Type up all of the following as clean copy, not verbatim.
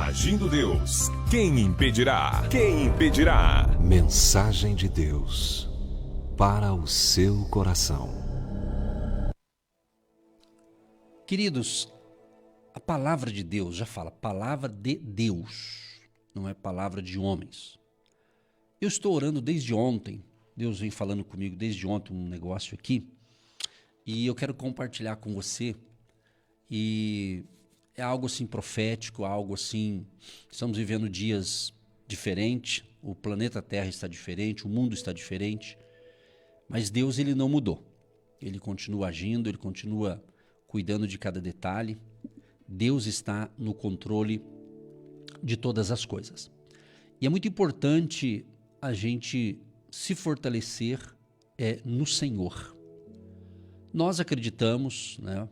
Agindo Deus, quem impedirá? Quem impedirá? Mensagem de Deus para o seu coração. Queridos, a palavra de Deus, já fala, palavra de Deus, não é palavra de homens. Eu estou orando desde ontem, Deus vem falando comigo desde ontem um negócio aqui, e eu quero compartilhar com você, e é algo assim profético, algo assim, estamos vivendo dias diferentes, o planeta Terra está diferente, o mundo está diferente, mas Deus ele não mudou, ele continua agindo, ele continua cuidando de cada detalhe, Deus está no controle de todas as coisas. E é muito importante a gente se fortalecer no Senhor. Nós acreditamos, né,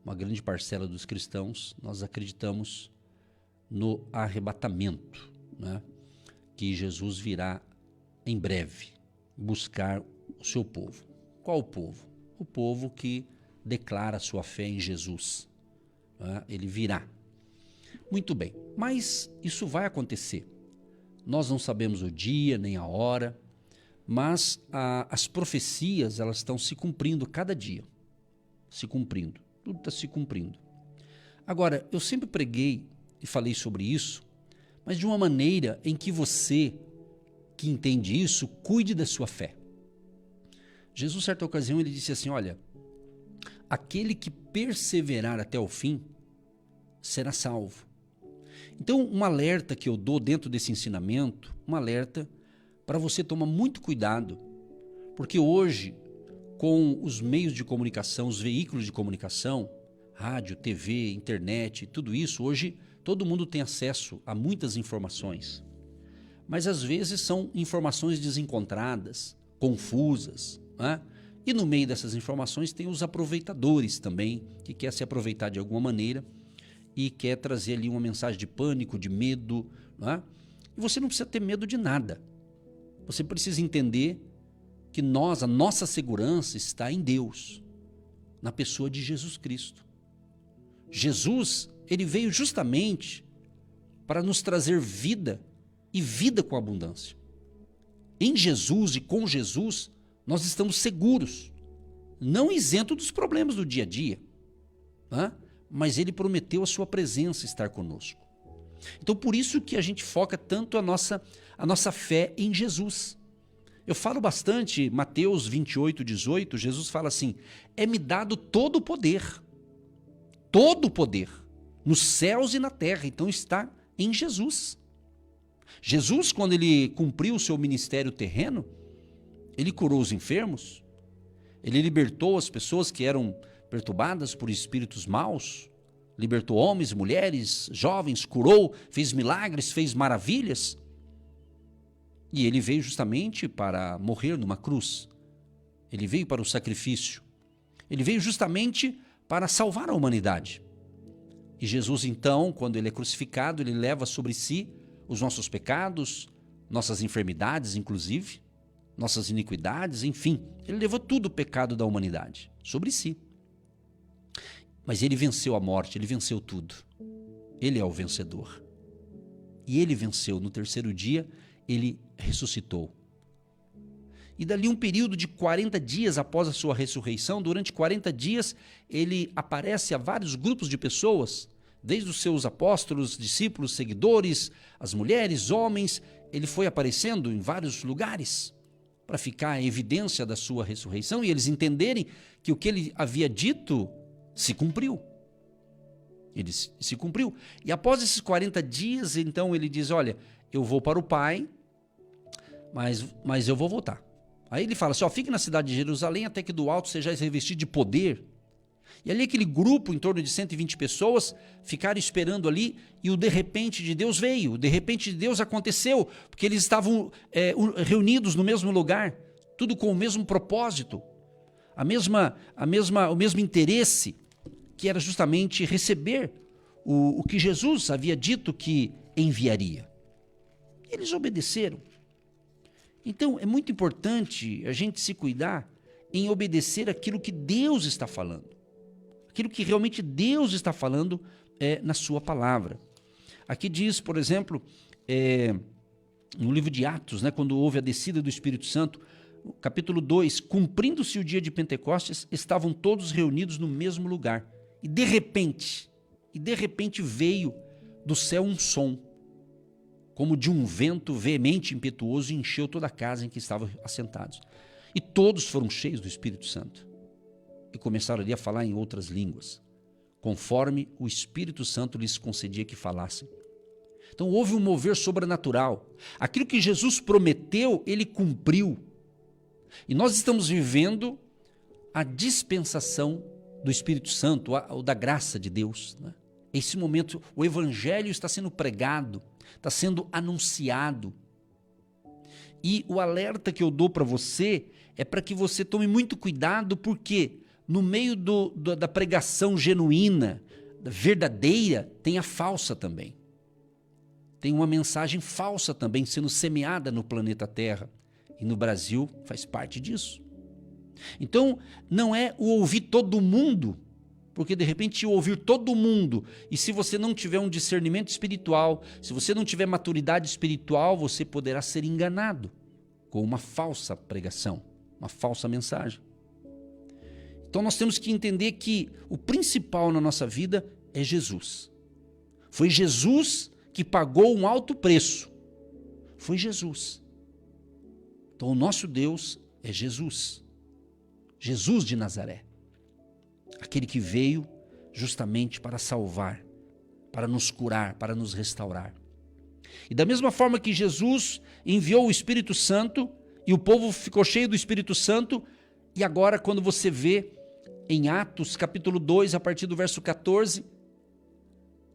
uma grande parcela dos cristãos, nós acreditamos no arrebatamento, né, que Jesus virá em breve buscar o seu povo. Qual o povo? O povo que declara sua fé em Jesus. Né? Ele virá. Muito bem, mas isso vai acontecer. Nós não sabemos o dia nem a hora, mas as profecias elas estão se cumprindo cada dia. Se cumprindo. Tudo está se cumprindo. Agora, eu sempre preguei e falei sobre isso, mas de uma maneira em que você, que entende isso, cuide da sua fé. Jesus, certa ocasião, ele disse assim, olha, aquele que perseverar até o fim será salvo. Então, um alerta que eu dou dentro desse ensinamento, um alerta para você tomar muito cuidado, porque hoje, com os meios de comunicação, os veículos de comunicação, rádio, TV, internet, tudo isso, hoje todo mundo tem acesso a muitas informações. Mas às vezes são informações desencontradas, confusas, né? E no meio dessas informações tem os aproveitadores também, que quer se aproveitar de alguma maneira e quer trazer ali uma mensagem de pânico, de medo, né? E você não precisa ter medo de nada. Você precisa entender que a nossa segurança está em Deus, na pessoa de Jesus Cristo. Jesus, ele veio justamente para nos trazer vida e vida com abundância. Em Jesus e com Jesus, nós estamos seguros, não isento dos problemas do dia a dia, né? Mas ele prometeu a sua presença estar conosco. Então, por isso que a gente foca tanto a nossa fé em Jesus. Eu falo bastante, Mateus 28:18, Jesus fala assim, é-me dado todo o poder, nos céus e na terra, então está em Jesus. Jesus, quando ele cumpriu o seu ministério terreno, ele curou os enfermos, ele libertou as pessoas que eram perturbadas por espíritos maus, libertou homens, mulheres, jovens, curou, fez milagres, fez maravilhas. E ele veio justamente para morrer numa cruz. Ele veio para o sacrifício. Ele veio justamente para salvar a humanidade. E Jesus, então, quando ele é crucificado, ele leva sobre si os nossos pecados, nossas enfermidades, inclusive, nossas iniquidades, enfim. Ele levou tudo o pecado da humanidade sobre si. Mas ele venceu a morte, ele venceu tudo. Ele é o vencedor. E ele venceu. No terceiro dia, ele ressuscitou. E dali um período de 40 dias após a sua ressurreição, durante 40 dias, ele aparece a vários grupos de pessoas, desde os seus apóstolos, discípulos, seguidores, as mulheres, homens, ele foi aparecendo em vários lugares para ficar a evidência da sua ressurreição e eles entenderem que o que ele havia dito se cumpriu. Ele se cumpriu. E após esses 40 dias, então ele diz, olha, eu vou para o Pai, mas eu vou voltar. Aí ele fala assim, fique na cidade de Jerusalém até que do alto sejais revestido de poder. E ali aquele grupo, em torno de 120 pessoas, ficaram esperando ali e o de repente de Deus veio. O de repente de Deus aconteceu, porque eles estavam reunidos no mesmo lugar, tudo com o mesmo propósito, o mesmo interesse, que era justamente receber o que Jesus havia dito que enviaria. Eles obedeceram. Então, é muito importante a gente se cuidar em obedecer aquilo que Deus está falando. Aquilo que realmente Deus está falando na sua palavra. Aqui diz, por exemplo, no livro de Atos, né, quando houve a descida do Espírito Santo, capítulo 2, cumprindo-se o dia de Pentecostes, estavam todos reunidos no mesmo lugar. E de repente veio do céu um som, como de um vento veemente, impetuoso, e encheu toda a casa em que estavam assentados. E todos foram cheios do Espírito Santo. E começaram ali a falar em outras línguas, conforme o Espírito Santo lhes concedia que falassem. Então houve um mover sobrenatural. Aquilo que Jesus prometeu, ele cumpriu. E nós estamos vivendo a dispensação do Espírito Santo, da graça de Deus, né? Esse momento, o Evangelho está sendo pregado, está sendo anunciado. E o alerta que eu dou para você é para que você tome muito cuidado, porque no meio da pregação genuína, verdadeira, tem a falsa também. Tem uma mensagem falsa também sendo semeada no planeta Terra. E no Brasil faz parte disso. Então, não é o ouvir todo mundo, porque de repente ouvir todo mundo, e se você não tiver um discernimento espiritual, se você não tiver maturidade espiritual, você poderá ser enganado com uma falsa pregação, uma falsa mensagem. Então nós temos que entender que o principal na nossa vida é Jesus. Foi Jesus que pagou um alto preço. Foi Jesus. Então o nosso Deus é Jesus. Jesus de Nazaré. Aquele que veio justamente para salvar, para nos curar, para nos restaurar. E da mesma forma que Jesus enviou o Espírito Santo e o povo ficou cheio do Espírito Santo, e agora quando você vê em Atos capítulo 2, a partir do verso 14,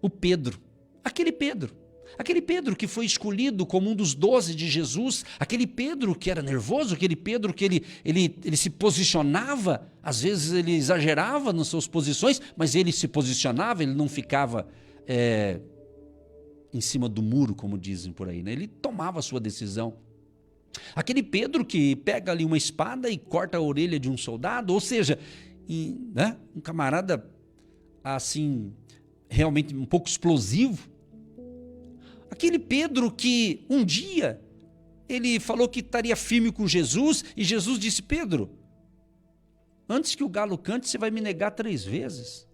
o Pedro, aquele Pedro que foi escolhido como um dos 12 de Jesus, aquele Pedro que era nervoso, aquele Pedro que ele se posicionava, às vezes ele exagerava nas suas posições, mas ele se posicionava, ele não ficava em cima do muro, como dizem por aí, né? Ele tomava a sua decisão. Aquele Pedro que pega ali uma espada e corta a orelha de um soldado, ou seja, né? Um camarada assim, realmente um pouco explosivo. Aquele Pedro que um dia ele falou que estaria firme com Jesus, e Jesus disse: Pedro, antes que o galo cante, você vai me negar 3 vezes.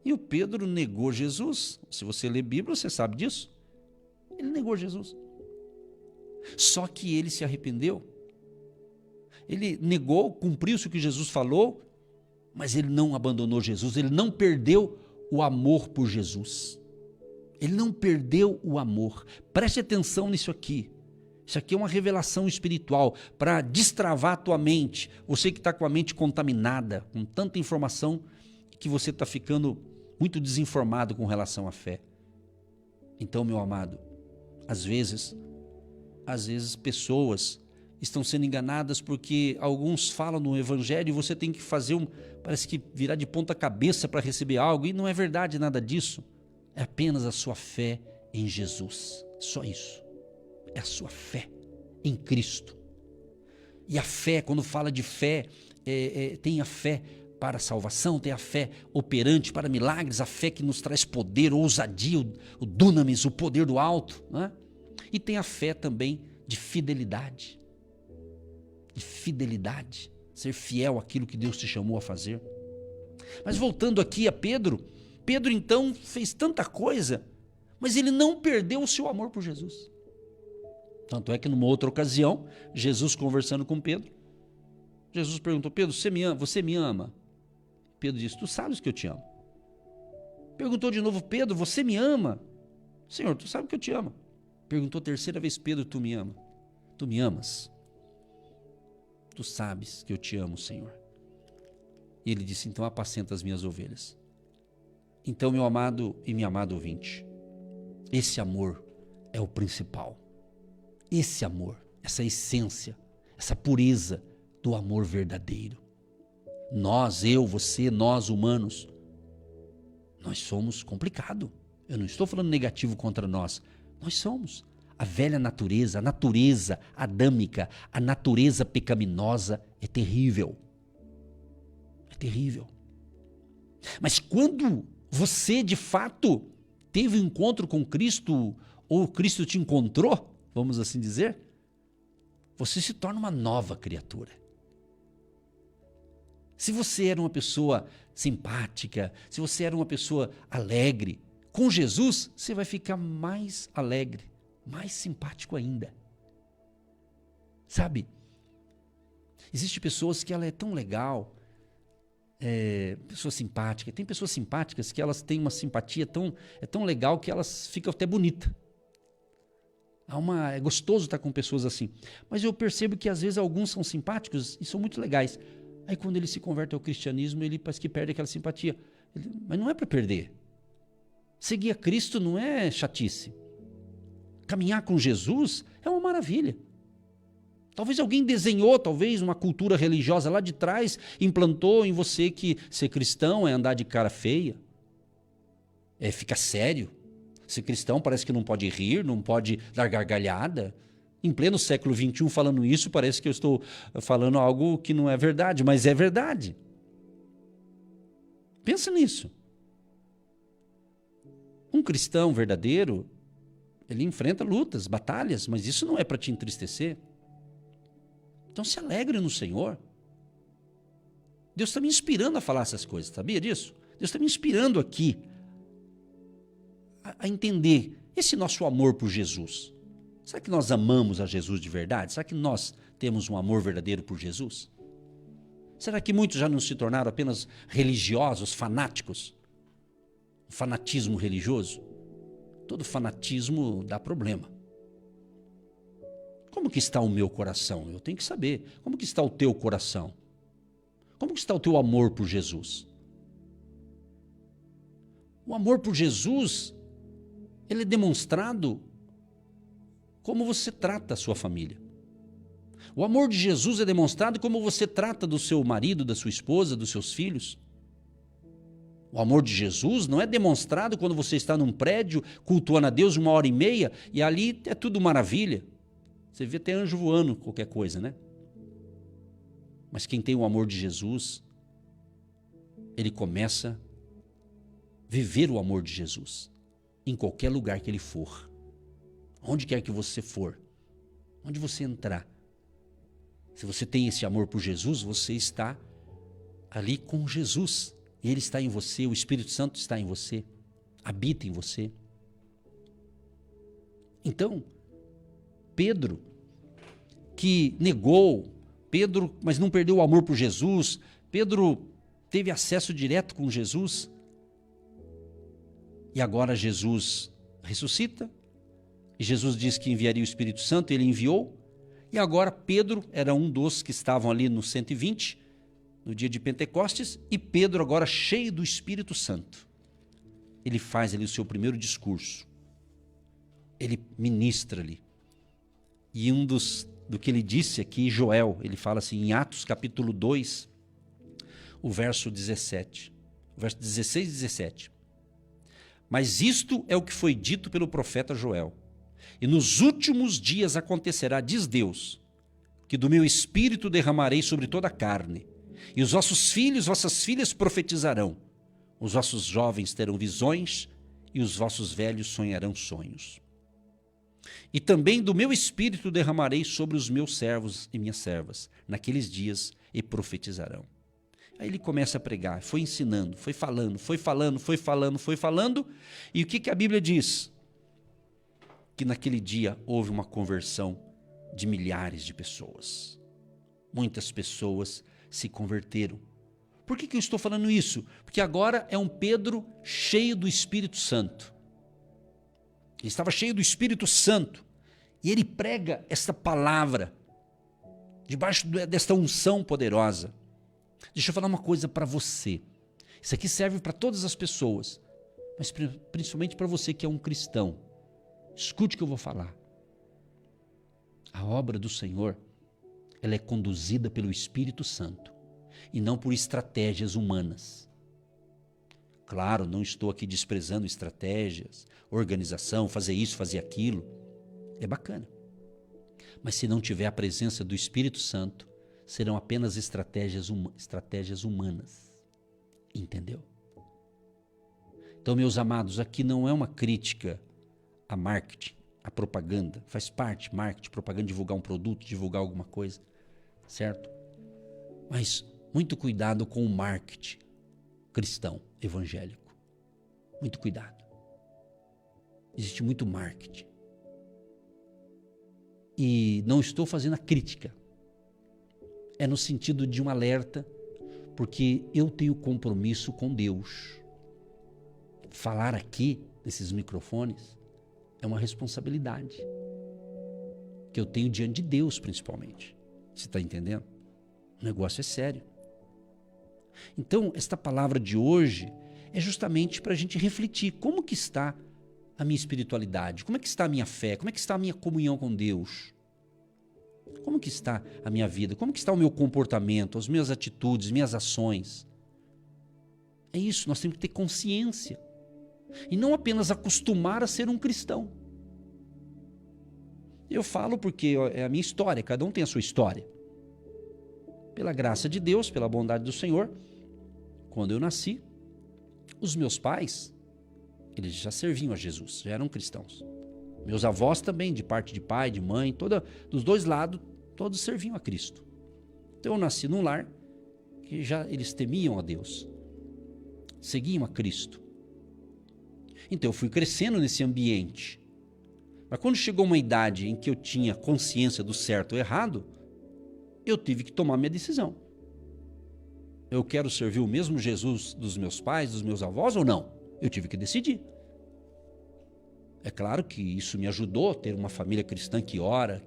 E o Pedro negou Jesus. Se você lê Bíblia, você sabe disso. Ele negou Jesus. Só que ele se arrependeu. Ele negou, cumpriu-se o que Jesus falou, mas ele não abandonou Jesus, ele não perdeu o amor por Jesus. Ele não perdeu o amor. Preste atenção nisso aqui. Isso aqui é uma revelação espiritual para destravar a tua mente. Você que está com a mente contaminada, com tanta informação, que você está ficando muito desinformado com relação à fé. Então, meu amado, às vezes pessoas estão sendo enganadas porque alguns falam no Evangelho e você tem que fazer parece que virar de ponta cabeça para receber algo, e não é verdade nada disso. É apenas a sua fé em Jesus, só isso. É a sua fé em Cristo. E a fé, quando fala de fé, tem a fé para a salvação, tem a fé operante para milagres, a fé que nos traz poder, ousadia, o dunamis, o poder do alto, né? E tem a fé também de fidelidade. De fidelidade, ser fiel àquilo que Deus te chamou a fazer. Mas voltando aqui a Pedro então fez tanta coisa, mas ele não perdeu o seu amor por Jesus. Tanto é que numa outra ocasião, Jesus conversando com Pedro, Jesus perguntou: Pedro, você me ama? Pedro disse: tu sabes que eu te amo. Perguntou de novo: Pedro, você me ama? Senhor, tu sabe que eu te amo. Perguntou 3ª vez: Pedro, tu me ama? Tu me amas? Tu sabes que eu te amo, Senhor. E ele disse: então apacenta as minhas ovelhas. Então, meu amado e minha amada ouvinte, esse amor é o principal. Esse amor, essa essência, essa pureza do amor verdadeiro. Nós, eu, você, nós humanos, nós somos complicados. Eu não estou falando negativo contra nós. Nós somos. A velha natureza, a natureza adâmica, a natureza pecaminosa é terrível. É terrível. Mas quando você, de fato, teve um encontro com Cristo, ou Cristo te encontrou, vamos assim dizer, você se torna uma nova criatura. Se você era uma pessoa simpática, se você era uma pessoa alegre, com Jesus você vai ficar mais alegre, mais simpático ainda. Sabe? Existem pessoas que ela é tão legal, pessoa simpática. Tem pessoas simpáticas que elas têm uma simpatia tão legal que elas ficam até bonitas. É gostoso estar com pessoas assim. Mas eu percebo que às vezes alguns são simpáticos e são muito legais. Aí quando ele se converte ao cristianismo, ele parece que perde aquela simpatia. Mas não é para perder. Seguir a Cristo não é chatice. Caminhar com Jesus é uma maravilha. Talvez alguém desenhou, talvez uma cultura religiosa lá de trás, implantou em você que ser cristão é andar de cara feia, é ficar sério. Ser cristão parece que não pode rir, não pode dar gargalhada. Em pleno século XXI falando isso, parece que eu estou falando algo que não é verdade, mas é verdade. Pensa nisso. Um cristão verdadeiro, ele enfrenta lutas, batalhas, mas isso não é para te entristecer. Então se alegre no Senhor. Deus está me inspirando a falar essas coisas, sabia disso? Deus está me inspirando aqui a entender esse nosso amor por Jesus. Será que nós amamos a Jesus de verdade? Será que nós temos um amor verdadeiro por Jesus? Será que muitos já não se tornaram apenas religiosos, fanáticos? Fanatismo religioso? Todo fanatismo dá problema. Como que está o meu coração? Eu tenho que saber. Como que está o teu coração? Como que está o teu amor por Jesus? O amor por Jesus, ele é demonstrado como você trata a sua família. O amor de Jesus é demonstrado como você trata do seu marido, da sua esposa, dos seus filhos. O amor de Jesus não é demonstrado quando você está num prédio cultuando a Deus 1h30 e ali é tudo maravilha. Você vê até anjo voando, qualquer coisa, né? Mas quem tem o amor de Jesus, ele começa a viver o amor de Jesus em qualquer lugar que ele for. Onde quer que você for, onde você entrar. Se você tem esse amor por Jesus, você está ali com Jesus. Ele está em você, o Espírito Santo está em você, habita em você. Então, Pedro, que negou, mas não perdeu o amor por Jesus, Pedro teve acesso direto com Jesus, e agora Jesus ressuscita, e Jesus disse que enviaria o Espírito Santo, ele enviou, e agora Pedro era um dos que estavam ali no 120, no dia de Pentecostes, e Pedro agora cheio do Espírito Santo. Ele faz ali o seu primeiro discurso. Ele ministra ali. E do que ele disse aqui, Joel, ele fala assim, em Atos capítulo 2, o verso 17. O verso 16 e 17. Mas isto é o que foi dito pelo profeta Joel. E nos últimos dias acontecerá, diz Deus, que do meu espírito derramarei sobre toda a carne, e os vossos filhos, vossas filhas profetizarão, os vossos jovens terão visões, e os vossos velhos sonharão sonhos. E também do meu espírito derramarei sobre os meus servos e minhas servas, naqueles dias, e profetizarão. Aí ele começa a pregar, foi ensinando, foi falando, e o que a Bíblia diz? Que naquele dia houve uma conversão de milhares de pessoas. Muitas pessoas se converteram. Por que eu estou falando isso? Porque agora é um Pedro cheio do Espírito Santo. Ele estava cheio do Espírito Santo e ele prega esta palavra debaixo desta unção poderosa. Deixa eu falar uma coisa para você. Isso aqui serve para todas as pessoas, mas principalmente para você que é um cristão. Escute o que eu vou falar. A obra do Senhor, ela é conduzida pelo Espírito Santo e não por estratégias humanas. Claro, não estou aqui desprezando estratégias, organização, fazer isso, fazer aquilo. É bacana. Mas se não tiver a presença do Espírito Santo, serão apenas estratégias humanas. Entendeu? Então, meus amados, aqui não é uma crítica a marketing, a propaganda. Faz parte, marketing, propaganda, divulgar um produto, divulgar alguma coisa, certo? Mas muito cuidado com o marketing cristão, evangélico. Muito cuidado. Existe muito marketing. E não estou fazendo a crítica. É no sentido de um alerta, porque eu tenho compromisso com Deus. Falar aqui, nesses microfones, é uma responsabilidade que eu tenho diante de Deus, principalmente. Você está entendendo? O negócio é sério. Então, esta palavra de hoje é justamente para a gente refletir como que está a minha espiritualidade, como é que está a minha fé, como é que está a minha comunhão com Deus, como que está a minha vida, como que está o meu comportamento, as minhas atitudes, minhas ações. É isso, nós temos que ter consciência e não apenas acostumar a ser um cristão. Eu falo porque é a minha história, cada um tem a sua história. Pela graça de Deus, pela bondade do Senhor, quando eu nasci, os meus pais, eles já serviam a Jesus, já eram cristãos. Meus avós também, de parte de pai, de mãe, dos dois lados, todos serviam a Cristo. Então eu nasci num lar que já eles temiam a Deus, seguiam a Cristo. Então eu fui crescendo nesse ambiente. Mas quando chegou uma idade em que eu tinha consciência do certo ou errado, eu tive que tomar minha decisão. Eu quero servir o mesmo Jesus dos meus pais, dos meus avós ou não? Eu tive que decidir. É claro que isso me ajudou a ter uma família cristã que ora,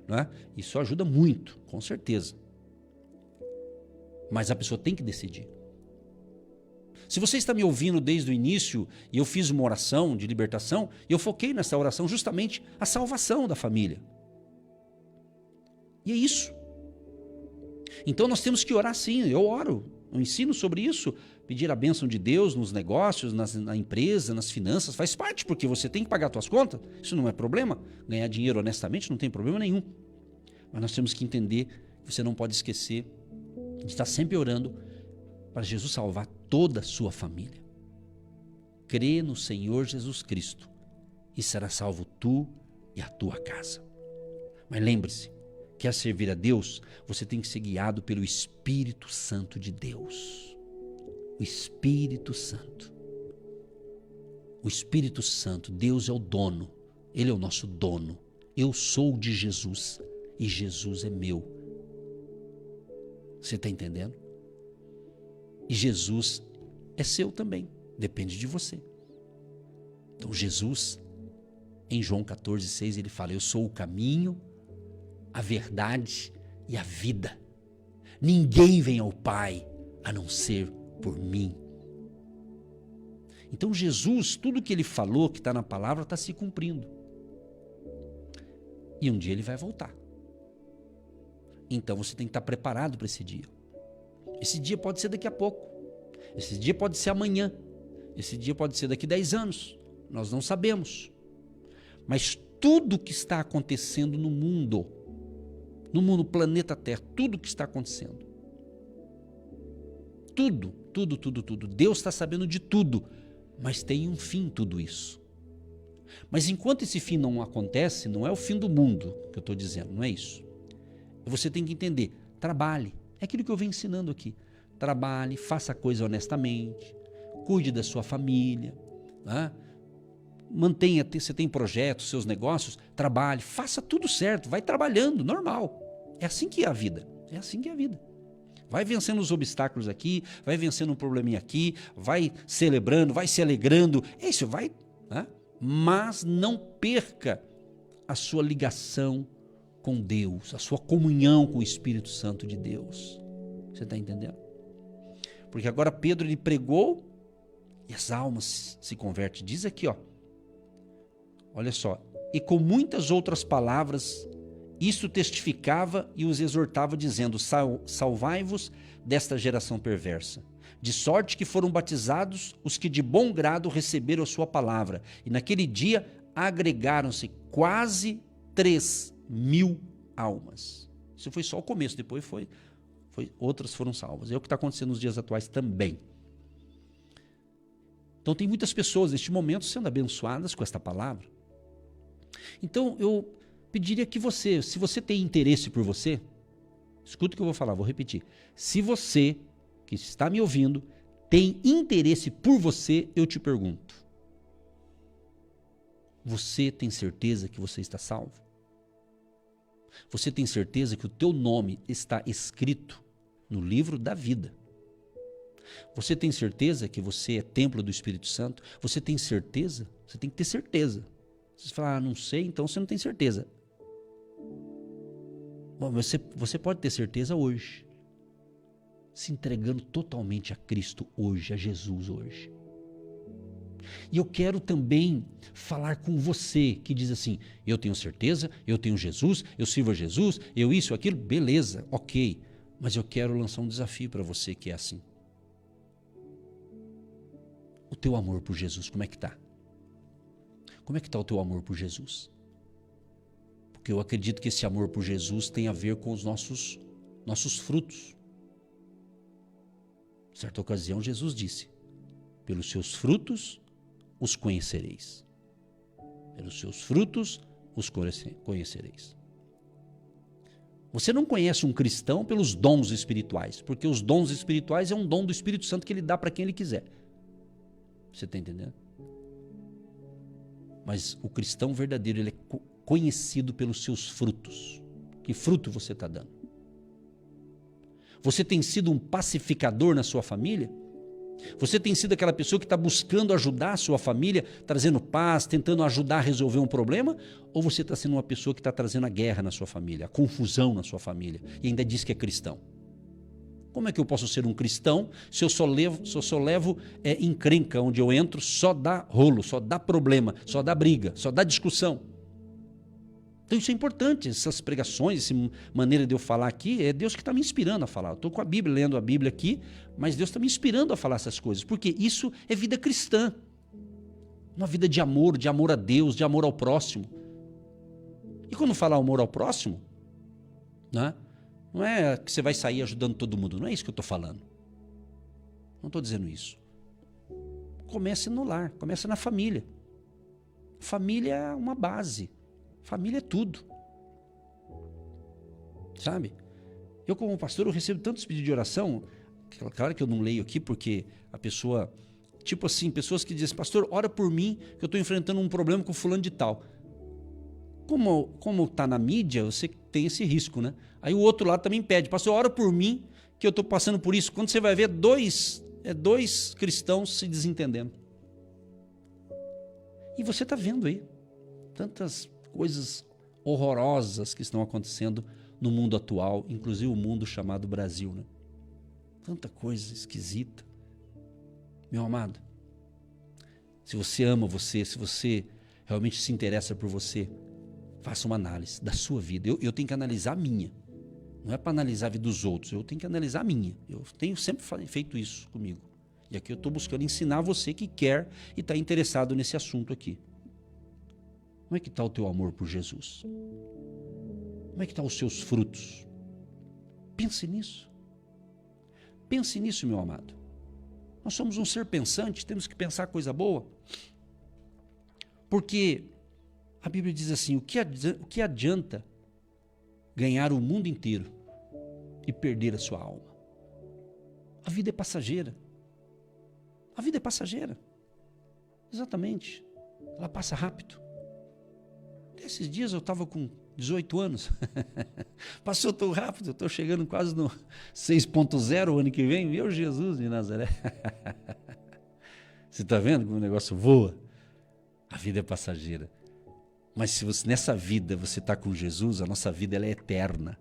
não é? Isso ajuda muito, com certeza. Mas a pessoa tem que decidir. Se você está me ouvindo desde o início e eu fiz uma oração de libertação, eu foquei nessa oração justamente a salvação da família. E é isso. Então nós temos que orar sim, eu oro, eu ensino sobre isso, pedir a bênção de Deus nos negócios, na empresa, nas finanças, faz parte, porque você tem que pagar suas contas, isso não é problema, ganhar dinheiro honestamente não tem problema nenhum. Mas nós temos que entender que você não pode esquecer de estar sempre orando para Jesus salvar toda a sua família. Crê no Senhor Jesus Cristo e será salvo tu e a tua casa. Mas lembre-se, quer servir a Deus, você tem que ser guiado pelo Espírito Santo de Deus. O Espírito Santo. O Espírito Santo, Deus é o dono. Ele é o nosso dono. Eu sou de Jesus e Jesus é meu. Você está entendendo? E Jesus é seu também. Depende de você. Então Jesus, em João 14,6, ele fala: eu sou o caminho, a verdade e a vida. Ninguém vem ao Pai a não ser por mim. Então Jesus, tudo que ele falou, que está na palavra, está se cumprindo. E um dia ele vai voltar. Então você tem que estar preparado para esse dia. Esse dia pode ser daqui a pouco. Esse dia pode ser amanhã. Esse dia pode ser daqui 10 anos. Nós não sabemos. Mas tudo que está acontecendo no mundo, planeta Terra, tudo que está acontecendo, tudo. Deus está sabendo de tudo, mas tem um fim tudo isso. Mas enquanto esse fim não acontece, não é o fim do mundo que eu estou dizendo, não é isso. Você tem que entender, trabalhe, é aquilo que eu venho ensinando aqui. Trabalhe, faça a coisa honestamente, cuide da sua família, né? Mantenha, você tem projetos, seus negócios, trabalhe, faça tudo certo, vai trabalhando, normal. É assim que é a vida, Vai vencendo os obstáculos aqui, vai vencendo um probleminha aqui, vai celebrando, vai se alegrando, isso vai, né? Mas não perca a sua ligação com Deus, a sua comunhão com o Espírito Santo de Deus. Você está entendendo? Porque agora Pedro, ele pregou e as almas se convertem. Diz aqui, olha só, e com muitas outras palavras, isto testificava e os exortava, dizendo: salvai-vos desta geração perversa. De sorte que foram batizados os que de bom grado receberam a sua palavra. E naquele dia agregaram-se quase 3.000 almas. Isso foi só o começo, depois outras foram salvas. É o que está acontecendo nos dias atuais também. Então tem muitas pessoas neste momento sendo abençoadas com esta palavra. Então eu pediria que você, se você tem interesse por você, escuta o que eu vou falar, vou repetir. Se você que está me ouvindo tem interesse por você, eu te pergunto. Você tem certeza que você está salvo? Você tem certeza que o teu nome está escrito no livro da vida? Você tem certeza que você é templo do Espírito Santo? Você tem certeza? Você tem que ter certeza. Você fala, não sei, então você não tem certeza. Bom, você pode ter certeza hoje. Se entregando totalmente a Cristo hoje, a Jesus hoje. E eu quero também falar com você que diz assim, eu tenho certeza, eu tenho Jesus, eu sirvo a Jesus, eu isso, aquilo, beleza, ok. Mas eu quero lançar um desafio para você que é assim. O teu amor por Jesus, como é que está? Como é que está o teu amor por Jesus? Porque eu acredito que esse amor por Jesus tem a ver com os nossos frutos. Em certa ocasião, Jesus disse, pelos seus frutos os conhecereis. Pelos seus frutos os conhecereis. Você não conhece um cristão pelos dons espirituais, porque os dons espirituais é um dom do Espírito Santo que ele dá para quem ele quiser. Você está entendendo? Mas o cristão verdadeiro, ele é conhecido pelos seus frutos. Que fruto você está dando? Você tem sido um pacificador na sua família? Você tem sido aquela pessoa que está buscando ajudar a sua família, trazendo paz, tentando ajudar a resolver um problema? Ou você está sendo uma pessoa que está trazendo a guerra na sua família, a confusão na sua família, e ainda diz que é cristão? Como é que eu posso ser um cristão se eu só levo encrenca, onde eu entro, só dá rolo, só dá problema, só dá briga, só dá discussão? Então isso é importante, essas pregações, essa maneira de eu falar aqui, é Deus que está me inspirando a falar. Eu estou com a Bíblia, lendo a Bíblia aqui, mas Deus está me inspirando a falar essas coisas, porque isso é vida cristã. Uma vida de amor a Deus, de amor ao próximo. E quando falar amor ao próximo, né, não é que você vai sair ajudando todo mundo, não é isso que eu estou falando. Não estou dizendo isso. Comece no lar, comece na família. Família é uma base. Família é tudo. Sabe? Eu como pastor, eu recebo tantos pedidos de oração, claro que eu não leio aqui porque a pessoa, tipo assim, pessoas que dizem, pastor, ora por mim que eu estou enfrentando um problema com fulano de tal. Como está na mídia, você tem esse risco, né? Aí o outro lado também pede, pastor, ora por mim que eu estou passando por isso. Quando você vai ver dois cristãos se desentendendo. E você está vendo aí tantas coisas horrorosas que estão acontecendo no mundo atual, inclusive o mundo chamado Brasil, né? Tanta coisa esquisita. Meu amado, se você ama você, se você realmente se interessa por você, faça uma análise da sua vida. Eu tenho que analisar a minha. Não é para analisar a vida dos outros, eu tenho que analisar a minha. Eu tenho sempre feito isso comigo. E aqui eu estou buscando ensinar você que quer e está interessado nesse assunto aqui. Como é que está o teu amor por Jesus? Como é que estão os seus frutos? Pense nisso. Pense nisso, meu amado. Nós somos um ser pensante, temos que pensar coisa boa. Porque a Bíblia diz assim, o que adianta ganhar o mundo inteiro e perder a sua alma? A vida é passageira. A vida é passageira. Exatamente. Ela passa rápido. Esses dias eu estava com 18 anos. Passou tão rápido, eu estou chegando quase no 6.0 o ano que vem. Meu Jesus de Nazaré. Você está vendo como o negócio voa? A vida é passageira. Mas se você, nessa vida você está com Jesus, a nossa vida ela é eterna.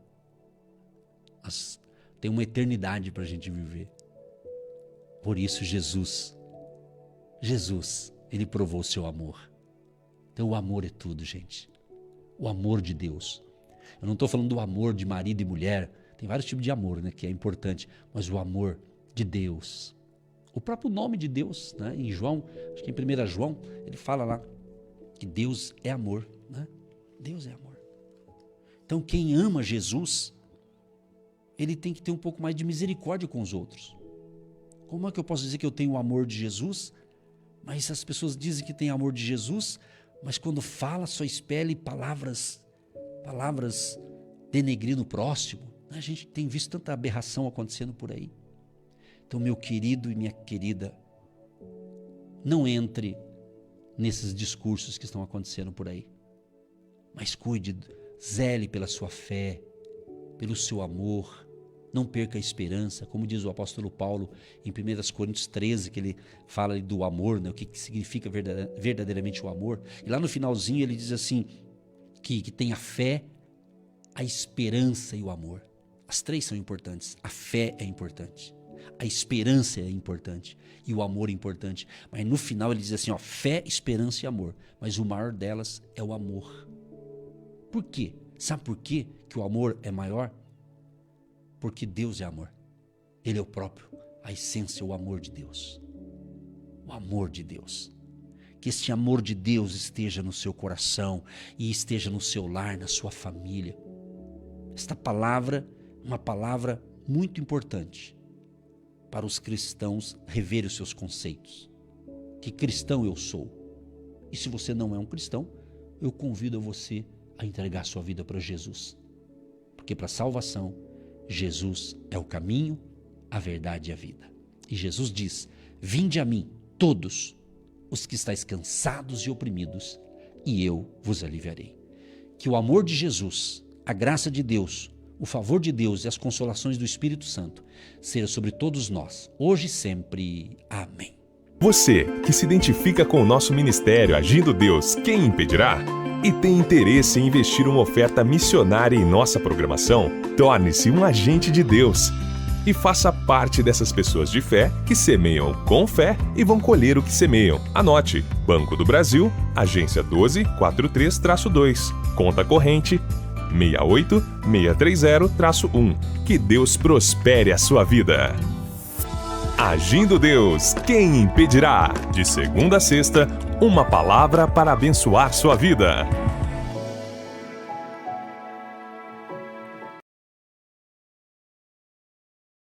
Tem uma eternidade para a gente viver. Por isso Jesus, ele provou o seu amor. Então o amor é tudo, gente. O amor de Deus. Eu não estou falando do amor de marido e mulher. Tem vários tipos de amor, né, que é importante. Mas o amor de Deus. O próprio nome de Deus, né, em João, acho que em 1 João, ele fala lá que Deus é amor. Né? Deus é amor. Então quem ama Jesus, ele tem que ter um pouco mais de misericórdia com os outros. Como é que eu posso dizer que eu tenho o amor de Jesus? Mas as pessoas dizem que tem amor de Jesus, mas quando fala só expele palavras denegrindo o próximo. A gente tem visto tanta aberração acontecendo por aí. Então, meu querido e minha querida, não entre nesses discursos que estão acontecendo por aí. Mas cuide, zele pela sua fé, pelo seu amor. Não perca a esperança, como diz o apóstolo Paulo em 1 Coríntios 13, que ele fala do amor, né? O que significa verdadeiramente o amor. E lá no finalzinho ele diz assim, que tem a fé, a esperança e o amor. As três são importantes. A fé é importante, a esperança é importante e o amor é importante. Mas no final ele diz assim, ó, fé, esperança e amor. Mas o maior delas é o amor. Por quê? Sabe por quê que o amor é maior? Porque Deus é amor. Ele é o próprio, a essência, o amor de Deus. O amor de Deus. Que este amor de Deus esteja no seu coração e esteja no seu lar, na sua família. Esta palavra, uma palavra muito importante para os cristãos reverem os seus conceitos. Que cristão eu sou? E se você não é um cristão, eu convido você a entregar sua vida para Jesus. Porque para a salvação, Jesus é o caminho, a verdade e a vida. E Jesus diz, vinde a mim, todos os que estáis cansados e oprimidos, e eu vos aliviarei. Que o amor de Jesus, a graça de Deus, o favor de Deus e as consolações do Espírito Santo seja sobre todos nós, hoje e sempre. Amém. Você que se identifica com o nosso ministério Agindo Deus, quem impedirá? E tem interesse em investir uma oferta missionária em nossa programação? Torne-se um agente de Deus e faça parte dessas pessoas de fé que semeiam com fé e vão colher o que semeiam. Anote: Banco do Brasil, agência 1243-2, conta corrente 68630-1. Que Deus prospere a sua vida. Agindo Deus, quem impedirá? De segunda a sexta, uma palavra para abençoar sua vida.